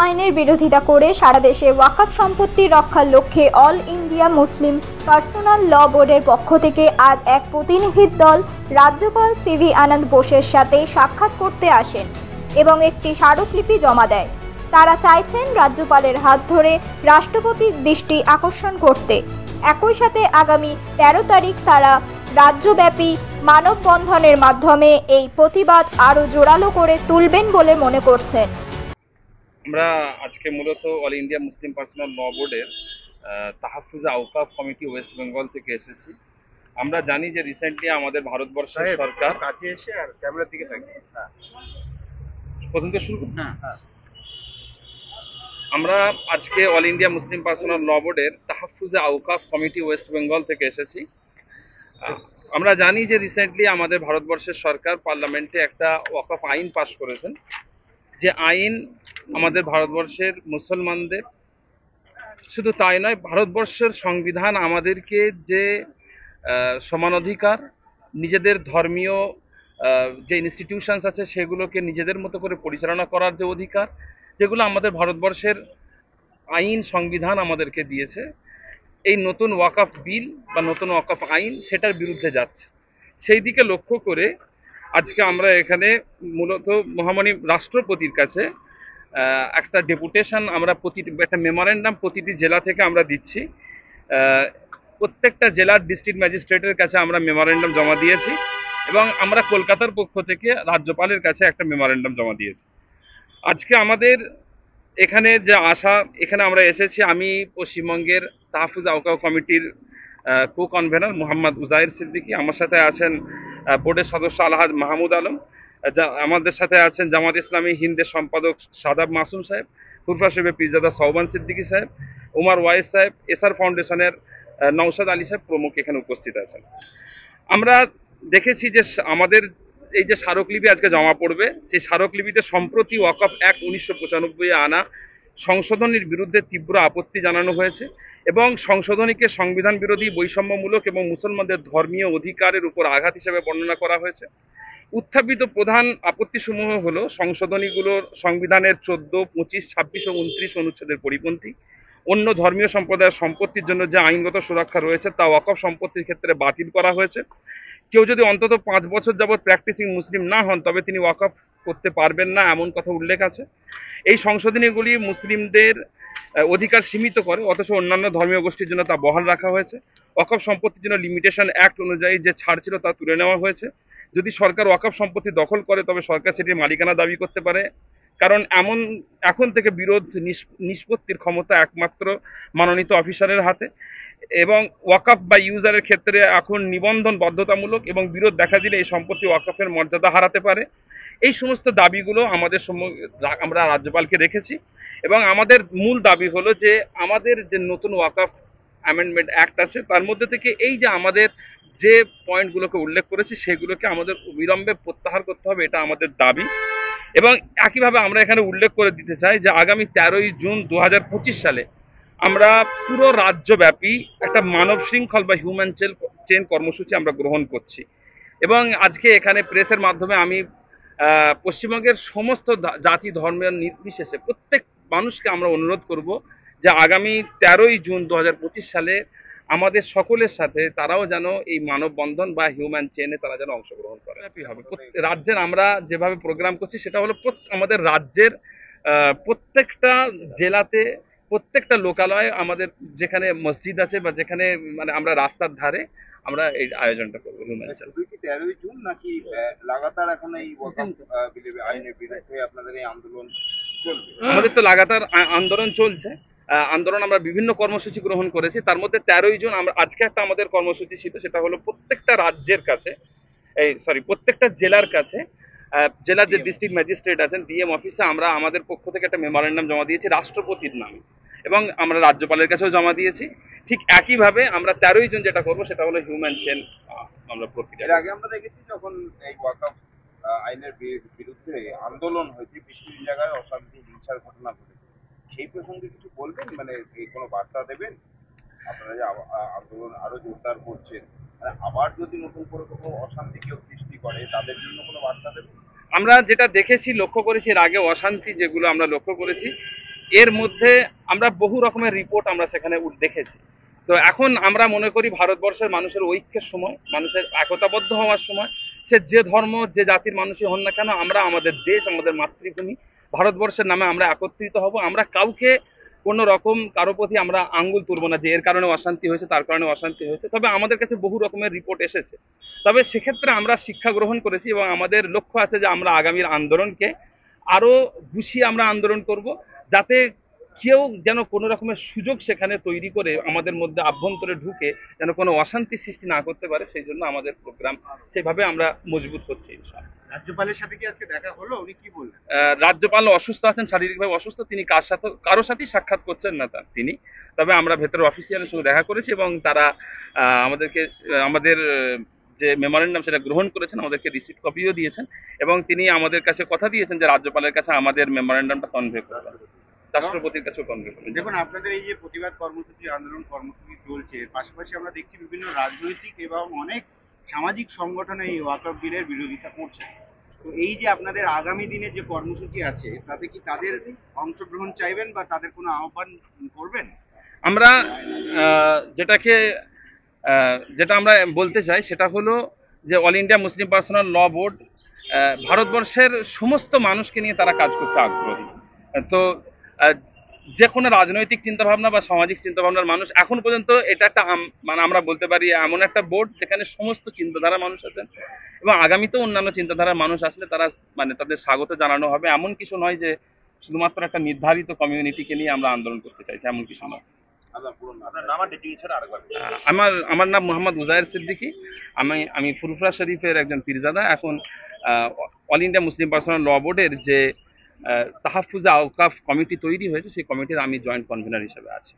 আইনের বিরোধিতা করে সারা দেশে ওয়াকফ সম্পত্তি রক্ষার লক্ষ্যে অল ইন্ডিয়া মুসলিম পার্সোনাল ল বোর্ডের পক্ষ থেকে আজ এক প্রতিনিধির দল রাজ্যপাল সিভি আনন্দ বোসের সাথে সাক্ষাৎ করতে আসেন এবং একটি স্মারকলিপি জমা দেয়। তারা চাইছেন রাজ্যপালের হাত ধরে রাষ্ট্রপতির দৃষ্টি আকর্ষণ করতে। একই সাথে আগামী 13 তারিখ তারা রাজ্যব্যাপী মানববন্ধনের মাধ্যমে এই প্রতিবাদ আরও জোরালো করে তুলবেন বলে মনে করছেন। আমরা আজকে মূলত অল ইন্ডিয়া মুসলিম পার্সোনাল ল বোর্ডের তাহফুজে আওকাফ কমিটি ওয়েস্ট বেঙ্গল থেকে এসেছি। আমরা জানি যে রিসেন্টলি আমাদের ভারতবর্ষের সরকার কাছে এসে আর ক্যামেরার দিকে থাকবে। প্রথম থেকে শুরু আমরা আজকে অল ইন্ডিয়া মুসলিম পার্সোনাল ল বোর্ডের তাহফুজে আওকাফ কমিটি ওয়েস্ট বেঙ্গল থেকে এসেছি। আমরা জানি যে রিসেন্টলি আমাদের ভারতবর্ষের সরকার পার্লামেন্টে একটা ওয়াকফ আইন পাশ করেছেন, যে আইন আমাদের ভারতবর্ষের মুসলমানদের, শুধু তাই নয়, ভারতবর্ষের সংবিধান আমাদেরকে যে সমান অধিকার, নিজেদের ধর্মীয় যে ইনস্টিটিউশনস আছে সেগুলোকে নিজেদের মতো করে পরিচালনা করার যে অধিকার, যেগুলো আমাদের ভারতবর্ষের আইন সংবিধান আমাদেরকে দিয়েছে, এই নতুন ওয়াকফ বিল বা নতুন ওয়াকফ আইন সেটার বিরুদ্ধে যাচ্ছে। সেই দিকে লক্ষ্য করে আজকে আমরা এখানে মূলত মহামানব রাষ্ট্রপতির কাছে একটা ডেপুটেশন, আমরা একটা মেমোরেন্ডাম প্রতিটি জেলা থেকে আমরা দিচ্ছি। প্রত্যেকটা জেলার ডিস্ট্রিক্ট ম্যাজিস্ট্রেটের কাছে আমরা মেমোরেন্ডাম জমা দিয়েছি এবং আমরা কলকাতার পক্ষ থেকে রাজ্যপালের কাছে একটা মেমোরেন্ডাম জমা দিয়েছি। আজকে আমাদের এখানে যে আশা, এখানে আমরা এসেছি, আমি পশ্চিমবঙ্গের তাহফুজ আওকাফ কমিটির কো কনভেনার মোহাম্মদ উজাইর সিদ্দিকী, আমার সাথে আছেন বোর্ডের সদস্য আলহাজ মাহমুদ আলম, আমাদের সাথে আছেন জামাত ইসলামী হিন্দের সম্পাদক সাদাব মাসুম সাহেব, হুরফা শরীফের পীরজাদা সওবান সিদ্দিকী সাহেব, উমার ওয়াইস সাহেব, এসআর ফাউন্ডেশনের নওশাদ আলী সাহেব প্রমুখ এখানে উপস্থিত আছেন। আমরা দেখেছি যে আমাদের এই যে স্মারকলিপি আজকে জমা পড়বে, সেই স্মারকলিপিতে সম্প্রতি ওয়াকফ অ্যাক্ট 1995 আনা সংশোধনীর বিরুদ্ধে তীব্র আপত্তি জানানো হয়েছে এবং সংশোধনীকে সংবিধান বিরোধী, বৈষম্যমূলক এবং মুসলমানদের ধর্মীয় অধিকারের উপর আঘাত হিসেবে বর্ণনা করা হয়েছে। উত্থাপিত প্রধান আপত্তিসমূহ হলো সংশোধনীগুলোর সংবিধানের 14, 25, 26 ও 29 অনুচ্ছেদের পরিপন্থী, অন্য ধর্মীয় সম্প্রদায়ের সম্পত্তির জন্য যে আইনগত সুরক্ষা রয়েছে তা ওয়াকফ সম্পত্তির ক্ষেত্রে বাতিল করা হয়েছে। কেউ যদি অন্তত 5 বছর যাবৎ প্র্যাকটিসিং মুসলিম না হন তবে তিনি ওয়াকফ করতে পারবেন না, এমন কথা উল্লেখ আছে। এই সংশোধনীগুলি মুসলিমদের অধিকার সীমিত করে, অথচ অন্যান্য ধর্মীয় গোষ্ঠীর জন্য তা বহাল রাখা হয়েছে। ওয়াকফ সম্পত্তির জন্য লিমিটেশন অ্যাক্ট অনুযায়ী যে ছাড় ছিল তা তুলে নেওয়া হয়েছে। যদি সরকার ওয়াকফ সম্পত্তি দখল করে তবে সরকার সেটির মালিকানা দাবি করতে পারে, কারণ এখন থেকে বিরোধ নিষ্পত্তির ক্ষমতা একমাত্র মনোনীত অফিসারের হাতে এবং ওয়াকফ বা ইউজারের ক্ষেত্রে এখন নিবন্ধন বাধ্যতামূলক এবং বিরোধ দেখা দিলে এই সম্পত্তি ওয়াকফের মর্যাদা হারাতে পারে। এই সমস্ত দাবিগুলো আমরা রাজ্যপালকে রেখেছি এবং আমাদের মূল দাবি হলো যে আমাদের যে নতুন ওয়াকফ অ্যামেন্ডমেন্ট অ্যাক্ট আছে তার মধ্যে থেকে এই যে আমাদের যে পয়েন্টগুলোকে উল্লেখ করেছি সেগুলোকে আমাদের অবিলম্বে প্রত্যাহার করতে হবে, এটা আমাদের দাবি। এবং একইভাবে আমরা এখানে উল্লেখ করে দিতে চাই যে আগামী 13ই জুন 2025 সালে আমরা পুরো রাজ্যব্যাপী একটা মানব শৃঙ্খল বা হিউম্যান চেন কর্মসূচি আমরা গ্রহণ করছি এবং আজকে এখানে প্রেসের মাধ্যমে আমি পশ্চিমবঙ্গের সমস্ত জাতি ধর্মের নির্বিশেষে প্রত্যেক মানুষকে আমরা অনুরোধ করব যে আগামী 13ই জুন 2025 সালে আমাদের সকলের সাথে তারাও যেন এই মানববন্ধন বা হিউম্যান চেনে তারা যেন অংশগ্রহণ করে। রাজ্যের আমরা যেভাবে প্রোগ্রাম করছি সেটা হলো আমাদের রাজ্যের প্রত্যেকটা জেলাতে, প্রত্যেকটা লোকালয়ে আমাদের যেখানে মসজিদ আছে বা যেখানে মানে আমরা রাস্তার ধারে আমরা এই আয়োজনটা করবো। 13ই জুন নাকি লাগাতার এখন এই আইনের বিরুদ্ধে আপনাদের এই আন্দোলন চলবে? আমাদের তো লাগাতার আন্দোলন চলছে। আন্দোলন আমরা বিভিন্ন কর্মসূচি গ্রহণ করেছি, তার মধ্যে 13ই জুন আমরা আজকে একটা আমাদের কর্মসূচি ছিল, সেটা হলো প্রত্যেকটা রাজ্যের কাছে, প্রত্যেকটা জেলার কাছে, জেলার যে ডিস্ট্রিক্ট ম্যাজিস্ট্রেট আছেন ডিএম অফিসে আমরা আমাদের পক্ষ থেকে একটা মেমোরেন্ডাম জমা দিয়েছি রাষ্ট্রপতির নামে এবং আমরা রাজ্যপালের কাছেও জমা দিয়েছি। ঠিক একইভাবে আমরা 13ই জুন যেটা করবো সেটা হলো হিউম্যান চেন আমরা প্রক্রিয়া। এর আগে আমরা দেখেছি যখন এই ওয়াকফ আইনের বিরুদ্ধে আন্দোলন হয়েছে, বিভিন্ন জায়গায় অশান্তি হিংসার ঘটনা ঘটেছে, সেই প্রসঙ্গে কিছু বলবেন? মানে কোনো বার্তা দেবেন? আপনারা যে আন্দোলন আরো জোরদার করছেন, মানে আবার যদি নতুন করে কোনো অশান্তি কেউ সৃষ্টি করে তাদের জন্য কোনো বার্তা দেবেন? আমরা যেটা দেখেছি, লক্ষ্য করেছি, এর আগে অশান্তি যেগুলো আমরা লক্ষ্য করেছি এর মধ্যে আমরা বহু রকমের রিপোর্ট আমরা সেখানে দেখেছি। তো এখন আমরা মনে করি ভারতবর্ষের মানুষের ঐক্যের সময়, মানুষের একতাবদ্ধ হওয়ার সময়, সে যে ধর্ম যে জাতির মানুষই হন না কেন, আমরা আমাদের দেশ, আমাদের মাতৃভূমি ভারতবর্ষের নামে আমরা একত্রিত হব। আমরা কাউকে কোনো রকম কারো প্রতি আমরা আঙ্গুল তুলব না যে এর কারণে অশান্তি হয়েছে, তার কারণে অশান্তি হয়েছে। তবে আমাদের কাছে বহু রকমের রিপোর্ট এসেছে। তবে সেক্ষেত্রে আমরা শিক্ষা গ্রহণ করেছি এবং আমাদের লক্ষ্য আছে যে আমরা আগামীর আন্দোলনকে আরো গুছিয়ে আমরা আন্দোলন করব, যাতে কেউ যেন কোনো রকমের সুযোগ সেখানে তৈরি করে আমাদের মধ্যে আভ্যন্তরে ঢুকে যেন কোনো অশান্তি সৃষ্টি না করতে পারে। সেই জন্য আমাদের প্রোগ্রাম সেভাবে আমরা মজবুত করছি। রাজ্যপালের সাথে কি আজকে দেখা হলো? উনি কি বললেন? রাজ্যপাল অসুস্থ আছেন, শারীরিকভাবে অসুস্থ, তিনি কারোর সাথেই সাক্ষাৎ করছেন না তিনি। তবে আমরা ভেতরের অফিসিয়ালের সঙ্গে দেখা করেছি এবং তারা আমাদের যে মেমোরেন্ডাম সেটা গ্রহণ করেছেন, আমাদেরকে রিসিপ্ট কপিও দিয়েছেন এবং তিনি আমাদের কাছে কথা দিয়েছেন যে রাজ্যপালের কাছে আমাদের মেমোরেন্ডামটা কনভে করবেন, রাষ্ট্রপতির কাছেও কনভে করবেন। দেখুন, আপনাদের এই যে প্রতিবাদ কর্মসূচি, আন্দোলন কর্মসূচি চলছে, পাশাপাশি আমরা দেখছি বিভিন্ন রাজনৈতিক এবং অনেক সামাজিক সংগঠন এই ওয়াকফ বিলের বিরোধিতা করছে। তো এই যে আপনাদের আগামী দিনের যে কর্মসূচি আছে, তাতে কি তাদের অংশগ্রহণ চাইবেন বা তাদের কোনো আহ্বান করবেন? আমরা যেটা আমরা বলতে চাই সেটা হলো যে অল ইন্ডিয়া মুসলিম পার্সোনাল ল বোর্ড ভারতবর্ষের সমস্ত মানুষকে নিয়ে তারা কাজ করতে আগ্রহী। তো যে কোনো রাজনৈতিক চিন্তাভাবনা বা সামাজিক চিন্তাভাবনার মানুষ এখন পর্যন্ত এটা একটা মানে আমরা বলতে পারি এমন একটা বোর্ড যেখানে সমস্ত চিন্তাধারা মানুষ আছেন এবং আগামীতেও অন্যান্য চিন্তাধারার মানুষ আসলে তারা মানে তাদের স্বাগত জানানো হবে। এমন কিছু নয় যে শুধুমাত্র একটা নির্ধারিত কমিউনিটিকে নিয়ে আমরা আন্দোলন করতে চাইছি, এমন কিছু নয়। আমার নাম মোহাম্মদ উজায়ের সিদ্দিকী। আমি ফুরফুরা শরীফের একজন পীরজাদা। এখন অল ইন্ডিয়া মুসলিম পার্সোনাল ল বোর্ডের যে তাহাফুজে আওকাফ কমিটি তৈরি হয়েছে সেই কমিটির আমি জয়েন্ট কনভেনার হিসেবে আছি।